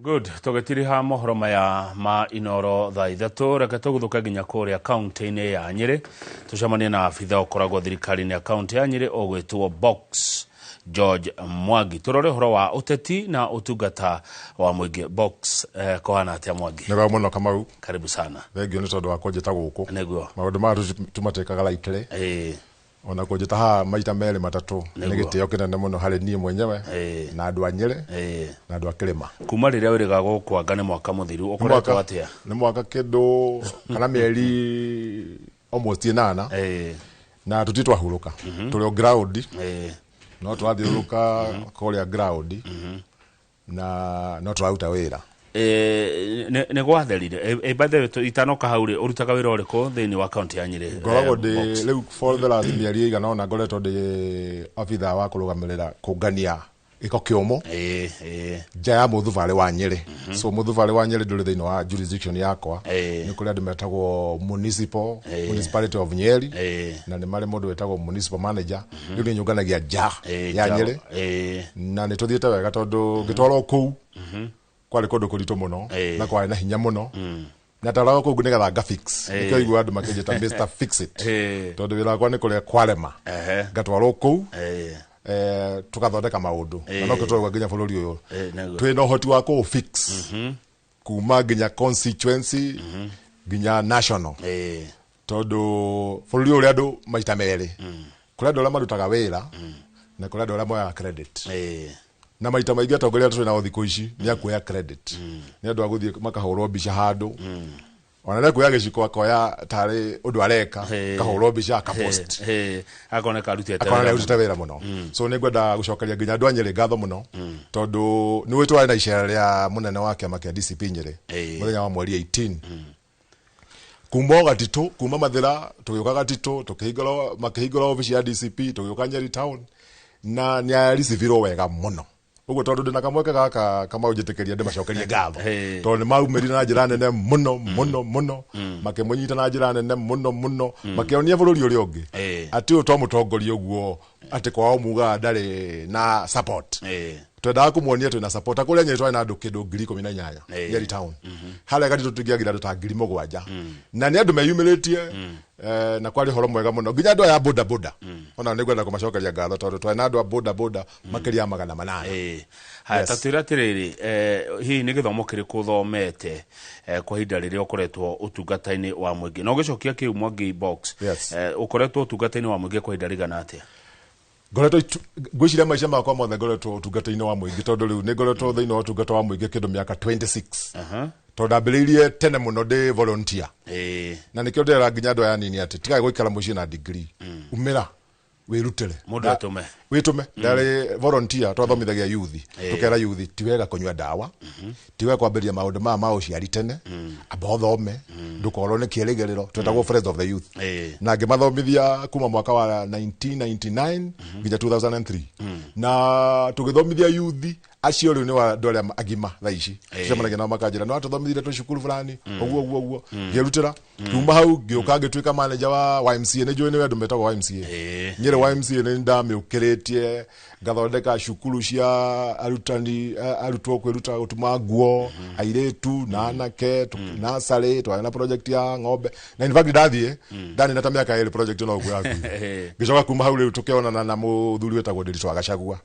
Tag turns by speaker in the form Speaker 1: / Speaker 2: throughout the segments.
Speaker 1: Good. Tugetiri ha mohoro maya ma inoro thaa ithatu reke tuguthuka nginya kuria kaunti-ini ya Nyeri tucemanie na afitha ukoragwo thirikari-ini ya kaunti ya Nyeri ogwitwo Box George Mwangi turore horo wa uteti na utungata wa mwingi. Box kohana atia Mwangi?
Speaker 2: Nega muno Kamau,
Speaker 1: karibu sana.
Speaker 2: Thengio ni tondu wa kunjita guku
Speaker 1: Neguo
Speaker 2: maundu ma tumatekaga laikire ona kunjita ha maita meri matatu ni gitio kinene muno hari nie mwenyewe na andu a Nyeri na andu a Kirima.
Speaker 1: Kuma riria wiriga gukwanga ni mwaka muthiru ukoretwo atia?
Speaker 2: Ni mwaka kindu kana mieri almost 8 na tutitwa huruka tuli o ground no twathiuruka kuria ground na no twaruta wira
Speaker 1: ne gwatherire by the way itanoka hauri urutaga wira uriko thini wa county ya Nyeri.
Speaker 2: Ngoragwo ndi riu for the last mieri igana ona ngoretwo ndi ofitha wa kurugamirira kungania iko kiomo jaya muthuvale wa Nyeri. So muthuvale wa Nyeri nduri thini wa jurisdiction yakwa ni kuria andu metagwo municipality of Nyeri na ni mari mundu wetagwo municipal manager riu ni nyunganagia ya Nyeri na ni tuthiete wega tondu ngitwarwo kuu kwari kundu kuritu muno na kwari na hinya muno na tarago kungu nigetha ngafix nikio igwa andu makinjita Mr Fix It tondu wira kwa ni kuria kwarema ngatwarwo kuu tukathondeka maundu na no kitwarwo nginya bururi uyu twina uhoti wa ku fix kuma nginya constituency nginya national tondu bururi uri andu maita meri kuria andu aria marutaga wira na kuria andu aria moya credit na maita maingi atongoria tuna o thikũ ici ni akuoya credit ni andu aguthie makahurwo mbica handu ona ne kuya giciko akoya tari undu areka kahurwo mbica akapost
Speaker 1: akone
Speaker 2: karutete wira muno. So ni ngwenda gucokeria nginya andu a Nyeri ngatho muno tondu ni witwari na icera ria munene wake amakia DCP Nyeri muthenya wa mweri 18 kumbo gatito kuma mathira tugiuka gatito makihingura ofisi ya DCP tugiuka Nyeri town na ni arisivirwo wega muno ugo tondu ndina kamweke gaka kama ujitekeria ndi macokerie ngatho tondu maumirira na njira nene muno makimunyita na njira nene muno makionia bururi uri ungi ati uto mutongoria uguo ati kwao muga ndari na support twenda kumuonia twina support akuria Nyeri twina andu kindu 18 Nyeri town hala gati tutingiagira andu ta 7,000 na ni andu meyumiritie na kwari horo mwega muno nginya andu ya boda ona ni gwenda kumacokeria ngatho tondu twina andu a boda makiria 800
Speaker 1: haya tatwira tiriri hihi ni githomo kiriku thomete kwa hinda riria ukoretwo utungata-ini wa mwingi no gicokia kiu Mwangi Box ukoretwo utungata-ini wa mwingi kwa hinda rigana atia?
Speaker 2: Ngoretwo gwiciria maica makwa mothe ngoretwo utungata-ini wa mwingi tondu riu ni ngoretwo thiini wa utungata wa mwingi kindu miaka 26 tondu ambiriirie tene muno ndi volunteer na nikio ndera nginya andu aya nini ati tigai guikara mucii na degree umira wirutire
Speaker 1: mundu
Speaker 2: witume ndari volunteer twathomithagia youth tukera youth tiwega kunywa dawa tiwega kwambiria maundu ma uciari tene abothome ndukorwo ni kierigerero twetagwo friends of the youth na ngimathomithia kuma mwaka wa 1999 nginya 2003 na tugithomithia youth acio riu ni wa ndore agima tha ici cemanagia na makanjira no atuthomithire tu cukuru fulani oguo ngirutira kuma hau ngiuka ngituika manager wa YMCA ni njui ni wendu metagwo YMCA Nyeri YMCA ni ndamiukiritie ngathondeka cukuru cia arutani arutwo kwiruta gutuma nguo airetu na anake nasari twana project ya ng'ombe na in fact ndathie ndani na ta miaka ile project no gwa aku ngicoka kuma hau riu tukiona na muthuri wetagwo Ndiritu Agacagua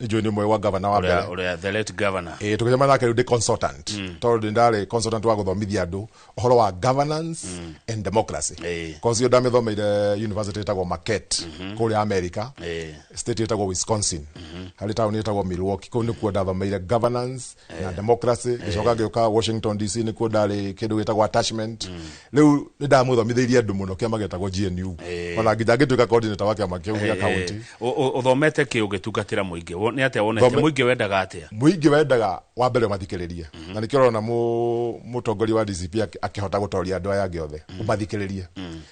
Speaker 2: njui ni mwe wa governor wa mbere
Speaker 1: ule the late governor
Speaker 2: tukijama nake ndi consultant tondu ndari consultant wa guthomithia andu uhoro wa governance and democracy cause yo ndamithomeire university etagwo Marquette kuri America state etagwo Wisconsin hali town etagwo Milwaukee ko ni kuo ndathomeire governance na democracy gicoka gioka Washington DC ni kuo ndari kindu etagwo attachment riu ni ndamuthomithirie andu muno kiama getagwo GNU ona nginya ngituika coordinator wake amakiu ya county
Speaker 1: uthomete ki ugitungatira muingi ni atia wonete muingi wendaga atia?
Speaker 2: Muingi wendaga wa mbere mathikiririe na nikio na mutongoria wa DCP akihota gutoria andu aya giothe umathikiririe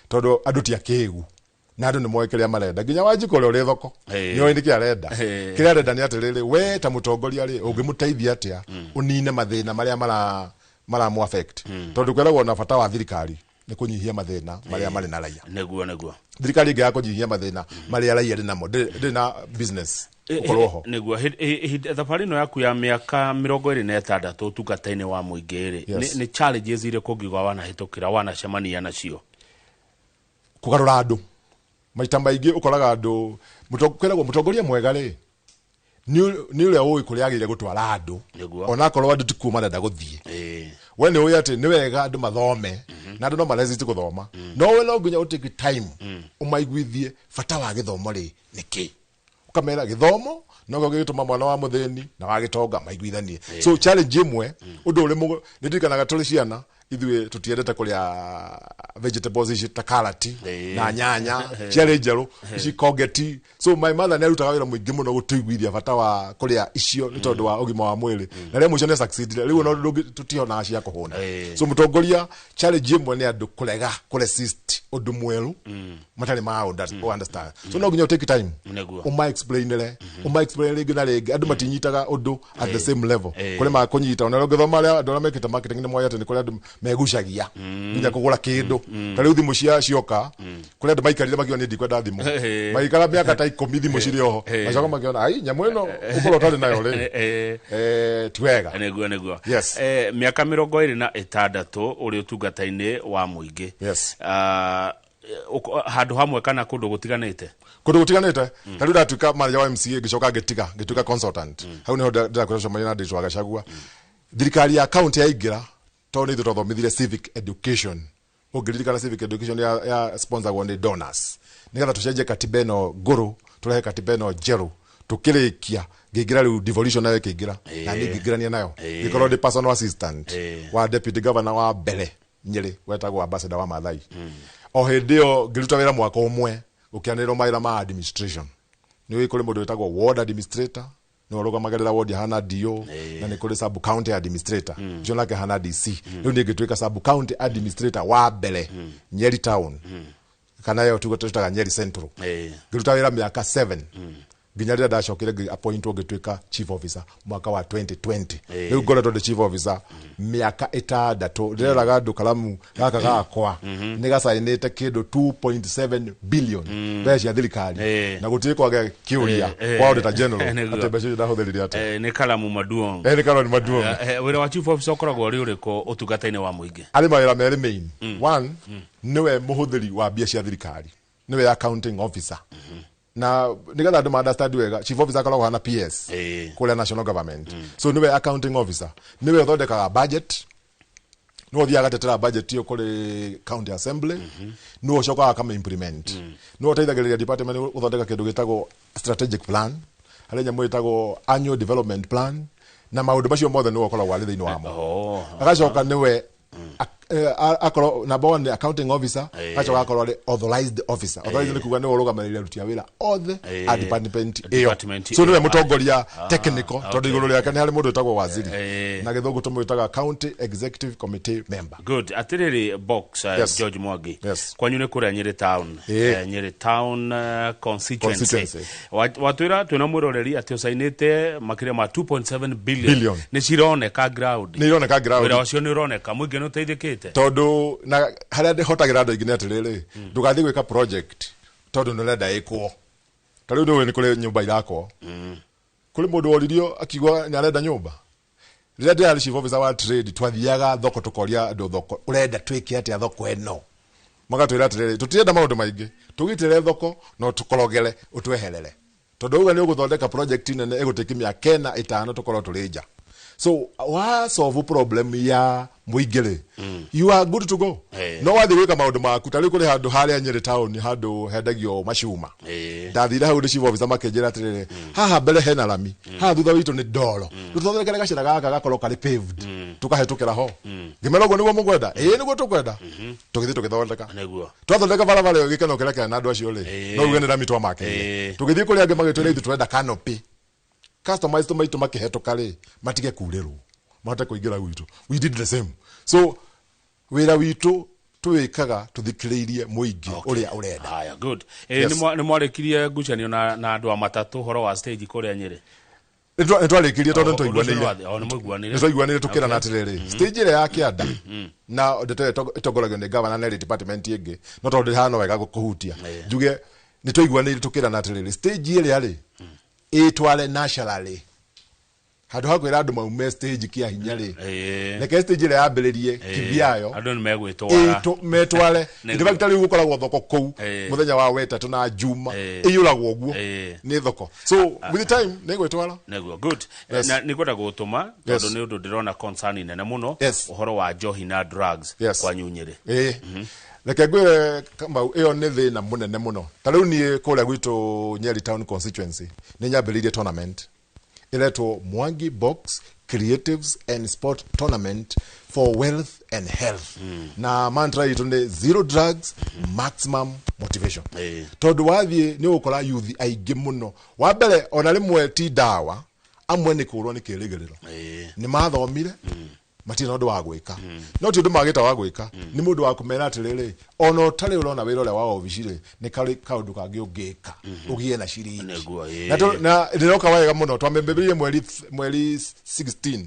Speaker 2: tondu andu ti akigu na andu ni moekeria marenda nginya Wanjikore uri thoko ni oindi ki arenda kiria arenda ni atiriri we ta mutongoria ri ungimuteithia atia unine mathina maria mara mu affect tondu kwiragwo na bata wa thirikari ni kunyihia mathina maria mari na raia
Speaker 1: neguo
Speaker 2: thirikari ingi ya kunyihia mathina maria raia ri namo ndi na business ukoroho
Speaker 1: neguo thabari no yaku ya miaka 26 utungata-ini wa muingiri ni challenges ile kungiwa wanahitukira wanacemania nacio
Speaker 2: kugarura andu maita maingi ukoraga andu mutongoria mutongoria mwega ri ni uria ui kuria agire gutwara andu ona korwo andu tikuma nda guthie we ni ui ati ni wega andu mathome na andu no maresist guthoma no we no nginya utake time umaiguithie bata wa githomo ri niki ukamera githomo no gituma mwana wa mutheni na wa gitonga maiguithanie so challenge imwe undu uri mugo ndirikanaga tuli ciana ithuĩ tutiendete kuria vegetables ici ta carrot na nyanya ciarĩ njerũ ici kongeti so my mother nĩ arutaga wĩra mũingĩ mũno gũtũiguithia bata wa kuria icio nĩ tondũ wa ũgima wa mwĩrĩ na rĩmwe mũico nĩ succeed rĩu no tutihonaga cia kũhũna so mũtongoria challenge imwe nĩ andũ kũrega kũresist ũndũ mwerũ matarĩ ma understand so no nginya take time explain rĩngĩ na rĩngĩ andũ matinyitaga ũndũ at the same level kũrĩ ma kũnyita ona ngĩthoma arĩa andũ arĩa mekĩte marketing nĩ moya atĩ nĩ kũrĩ andũ megucagia nginya kugura kindu tariu thimu cioka kuri andu maikarire makiwa ni ndikwenda thimu maikara miaka ta 10 thimu ciri oho macoka makiona ai nyamu ino ukorwo tari nayo ri tiwega
Speaker 1: neguo miaka 26 uri utungata-ini wa muingi handu hamwe kana kundu gutiganite tariu ndatuika manager wa MCA ngicoka ngituika consultant hau niho ndirakwenda cemania na Ndĩcũ wa Gachagua thirikari ya county yaingira toni ithu twathomithire civic education ũngĩririkana civic education ya sponsor ni donors nigetha tucenjie katiba ĩno ngũrũ turehe katiba ĩno njerũ tukirikia ngingira riu devolution nayo ikingira na ngingirania nayo ngikorwo ndi personal assistant wa deputy governor wa mbere Nyeri wetagwo ambassador wa Maathai o hindi ĩyo ngiruta wĩra mwaka ũmwe gukianĩrwo mawĩra ma administration ni wĩ kũrĩ mũndũ wetagwo ward administrator no rugamagirira ward hana dio na ni kuri sub county administrator jona ke hana DC riu ni ngituika sub county administrator wa mbere Nyeri town kana yo tugotutaga Nyeri central ngiruta wira miaka 7 nginya rĩrĩa ndacokire appointwo ngituika chief officer mwaka wa 2020 riu ngoretwo ndi chief officer miaka 6 ndĩreraga andu kalamu gaka gakwa nĩ gacainĩte kindu 2.7 billion mbeca cia thirikari na gũtirĩ kwagĩa kĩũria kwa auditor general ati mbeca icio ndahũthĩrire atĩa nĩ kalamu maduong
Speaker 2: nĩ kalamu maduong
Speaker 1: wĩra wa chief officer ũkoragwo ũrĩ ũrĩkũ ũtungata-inĩ wa mũingĩ
Speaker 2: arĩ mawĩra merĩ main one nĩwe mũhũthĩri wa mbia cia thirikari nĩwe accounting officer na nigetha andu understand wega chief officer akoragwo hana PS kule national government so niwe accounting officer niwe uthondekaga budget no thia gatetera budget iyo kule county assembly no ucokaga kama implement no uteithagĩrĩria department uthondeka kindu gitagwo strategic plan harĩa nyamũ itagwo annual development plan na maundu macio mothe niwe ukoragwo arĩ thĩinĩ wamo agacoka niwe akoro number 1 accounting officer achoka akoro authorized officer authorized ni kuga ni urugamirira rutia wira othe a department iyo so niwe mutongoria technical tondu iguru riake ni hari mundu etagwo waziri na githungu tumwitaga county executive committee member
Speaker 1: good atiriri box George Mwangi kwanyu ni kuria Nyeri town Nyeri town constituency watwira twina muroreri ati usainite makire ma 2.7 billion ni cironeka ground wira ucio ni uroneka mwingi no teithikite
Speaker 2: tondu na haria ndihotagira andu ingine atiriri ndugathi gwika project tondu nurenda ikwo tariu ndu ni kuri nyumba irakwo kuri mundu woririo akigwa ni arenda nyumba riria ndi chief officer wa trade twathiaga thoko tukoria andu thoko urenda twike atia thoko eno magatwira atiriri tutirenda maundu maingi tugitire thoko no tukorogere utweherere tondu uga ni uguthondeka project nene egutiki miaka 5 tukorwo turinja so wa solve problem ya muingire you are good to go no wathi gwika maundu maku tari kuri handu haria Nyeri town handu hendagio macuma ndathire hau ndi chief officer makenjera atiriri haha mbere hena lami haha thutha witu ni ndoro tuthondekere gacira gaka gakorwo kari paved tukahetukira ho ngimera uguo niguo mugwenda niguo tukwenda tugithi tugithondeka niguo twathondeka barabara yo gikeno kirekera na andu acio ri no uge ni lami twamake tugithi kuri ange magitwira ithu turenda canopy customers to maitu makihetuka ri matige kurirwo mahota kuingira gwitu we did the same so wira witu tuwikaga tuthikiririe muingi uria urenda
Speaker 1: haya good ni mwarikirie ngucanio na andu a matatu horo wa stage kuria Nyeri
Speaker 2: nitwarikirie tondu nitwaiguanire tukirana atiriri stage ile ya kianda na ndeto itongoragio ni governor na department ingi no tondu hano wega gukuhutia njuge nitwaiguanire tukirana atiriri stage ile yari itwale nationally hadu hakwira andu maume stage kia hinya ri reke stage ile yambiririe kibiayo
Speaker 1: andu ni megwitwara
Speaker 2: metware ndi factory gukoragwo thoko kou muthenya wa wetatu na juma iyuragwo guo ni thoko so with the time negwitwara
Speaker 1: neguo good na nikwenda gutuma tondu ni undu ndirona concern nene muno uhoro wa njohi na drugs kwa nyunyiri
Speaker 2: reke ngwire kama iyo ni thina munene muno tariu ni kuria gwitu Nyeri town constituency ni nyambiririe tournament iletwo Mwangi Box Creatives and Sport Tournament for Wealth and Health na mantra yitu ni zero drugs maximum motivation tondu wathie ni ukora youth aingĩ muno wa mbere ona rimwe ti dawa amwe ni kurwo ni kirigiriro ni mathomire matina ndu wa gwika no ti ndu magita wa gwika ni mundu wa kumera atiriri ona utari urona wira ule wa office ni kari kaundu kangi ungika ugie na shiringi na ndiroka wega muno twamembebirie mweri 16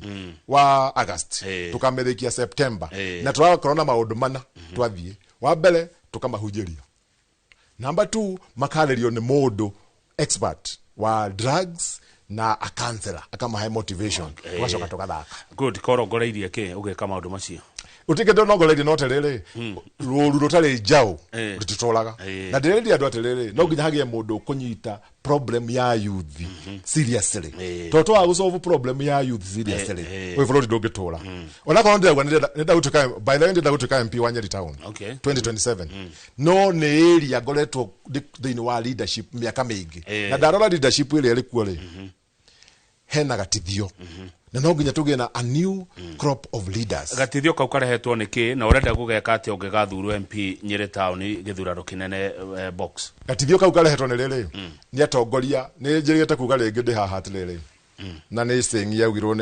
Speaker 2: wa August tukamerikia September na turakorona maundu mana twathie wa mbere tukamahunjiria number 2 makaririo ni mundu expert wa drugs na a counselor akama high motivation washoka tokathaka
Speaker 1: good korogoreirie ke ugeka maundu macio
Speaker 2: utike ndo nogoreirie no terere ruru rutari njau rutitolaga na ndireri andu atiriri no nginya hagie mundu kunyita problem ya youth seriously toto wa solve problem ya youth seriously we follow ndogitora ona kwa nda gutuka by the way nda gutuka MP wa Nyeri town 2027 no ne area goretwo thini wa leadership miaka mingi na ndarora leadership ile ilikuwa ri hena gatithio na no nginya tugie na a new crop of leaders
Speaker 1: gatithio kau karehetwo niki na urenda gugeka ati ungigathurwo MP Nyeri town githurano kinene box
Speaker 2: gatithio kau karehetwo ni riri ni atongoria ni njirite kuga ringi ndi haha atiriri na ni sengi yaugirwo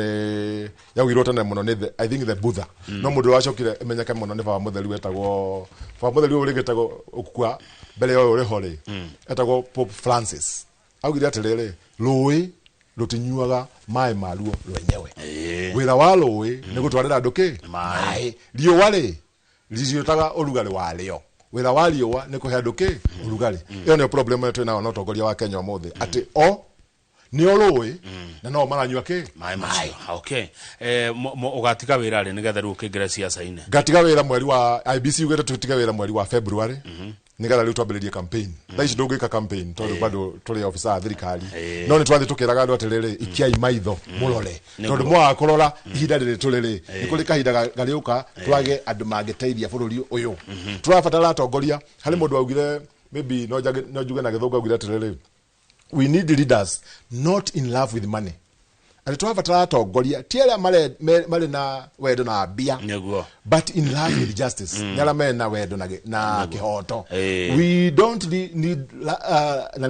Speaker 2: tene muno ni I think the Buddha no mundu wacokire menyeka muno ni baba mutheri wetagwo baba mutheri urigitagwo ukua mbere yo uri hori etagwo Pope Francis augire atiriri rui rutinyuaga mai maruo rwenyewe wira wa rui ni gutwarira andu ki mai riua ri riotaga urugari wa rio wira wa riua ni kuhe andu ki urugari iyo ni problem yetu na utongoria wa Kenya umuthi ati ni rui na no maranyua ki
Speaker 1: mai okay ugatika wira ri nigetha ru kingira siasa ine
Speaker 2: gatiga wira mweri wa IBC ugete tutiga wira mweri wa February nigetha riu twambiririe campaign thaici ndungika campaign tondu bado tuli ofisa thirikari no ni twathi tukiraga andu atiriri ikiai maitho murore tondu mwa kurora ihinda riri tuliri nikuri kahinda gariuka twage andu mangiteithia bururi uyu turabatara atongoria hari mundu augire maybe no juge na githungu augire atiriri we need leaders not in love with money and turabatara atongoria tiara mare na wendo na bia but in love with justice nyala mena wendo na kihoto we don't need na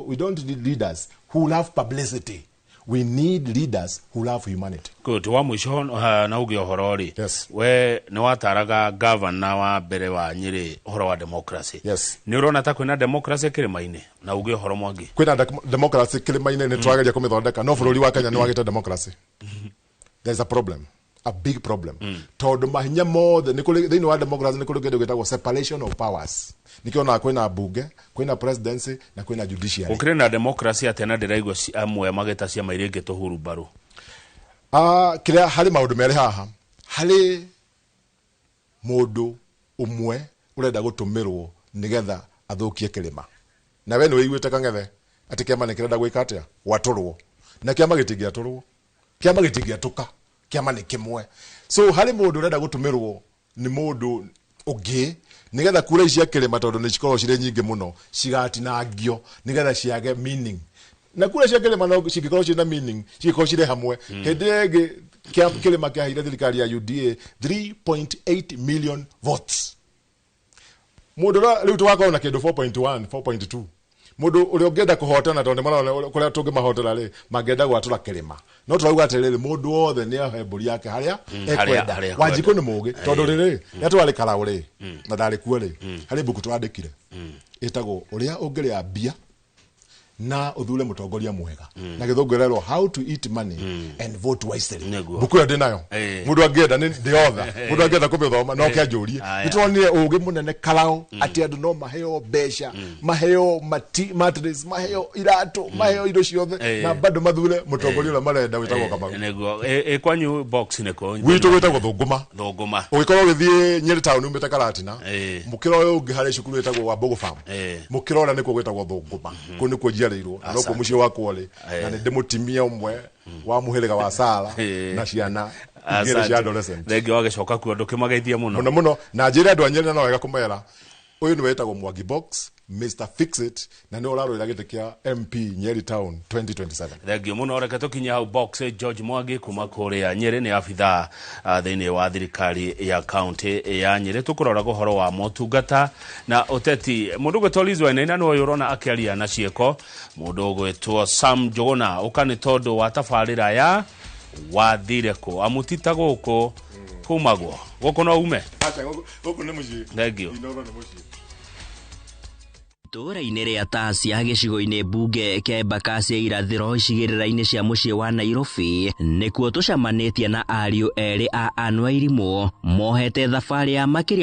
Speaker 2: we don't need leaders who love publicity we need leaders who love humanity
Speaker 1: good wa mwisho na ugi ohorori we ni wataraga governor wa mbere wa Nyeri horo wa democracy ni urona ta kwina democracy kirimaine na ugi ohoro mwangi
Speaker 2: kwina democracy kirimaine ni twageria kumithondeka no bururi wa Kenya ni wagite democracy there's a problem a big problem tondu mahinya mothe ni kuri thini wa democracy ni kuri kindu gitagwo separation of powers nikiona kwina bunge kwina presidency na kwina judiciary
Speaker 1: ukire na democracy atena ndiraigwa amwe mageta cia mairinge tuhuru baru
Speaker 2: kira hari maundu meri haha hari mundu umwe urenda gutumirwo nigetha athukie kirima na we ni wiguite kangethe ati kiama nikirenda gwika atia waturwo na kiama gitingiaturwo kiama gitingiatuka kiama ni kimwe so hari mundu urenda gutumirwo ni mundu ungi nigetha kura icia kirima tondu ni cikorwo cire nyingi muno cigatinangio nigetha ciage meaning na kura cia kirima no cikorwo cire meaning cikorwo cire hamwe hindi kirima kia hire thirikari ya UDA 3.8 million votes mundu riu twakona na kindu 4.1 4.2 mundu uri ungenda kuhotana tondu marona kuria tungi mahotera ri magenda gwatura kirima no turauga atiriri mundu wothe ni ahemburi yake haria ekwenda Wanjiku ni mugi tondu riri yatwari karauri na ndari kuo ri hari buku twandikire itagwo uria ungiria bia na uthure mutongoria mwega na githungurerwo how to eat money and vote wisely buku ya dinayo mundu angenda ni the author mundu angenda kumithoma no kianjurie nitronire ugi munene karao ati andu no maheo besha maheo matres maheo irato maheo indo ciothe na bado mathure mutongoria ula marenda witagwo Kamau
Speaker 1: neguo kwanyu box neko
Speaker 2: witu witagwo thunguma ugikorwo githie Nyeri town umite Karatina mukiro uyu ungi hari cukuru witagwo wa Mbogo farm mukiro ura niko gwitagwo thunguma ku niko njiareirwo no ku mucio wakwo ri na ndi mutimia umwe wa muhiriga wa Sara na ciana ngire cia adolescent
Speaker 1: rege wagecoka ku andu kimageithia
Speaker 2: muno na njira andu anyere no wega kumera uyu ni wetagwo Mwangi Box Mr Fixit na ni urarwira gite kia MP Nyeri Town 2027
Speaker 1: rege muno reke tukinya hau Box George Mwangi kuma kuria Nyeri ni afitha thiini wa thirikari ya county ya Nyeri tukurora guhoro wa motungata na uteti mundu gwetolizwa ina no yorona akiaria na cieko mundu gwetwo Sam Jogona ukani tondu wa tafarira ya wathire ko amutita guko kumagwo guko no ume
Speaker 2: acha guko ni muci
Speaker 1: thengio
Speaker 3: Tora-inĩ rĩa Tasia gĩcigo-inĩ mbunge kĩa Embakasi ya irathĩro icigĩrĩra-inĩ cia mũciĩ wa Nairobi nĩkuo tũcamanĩtie na ariũ erĩ a Ann Wairimu mohete thabarĩ ya makĩria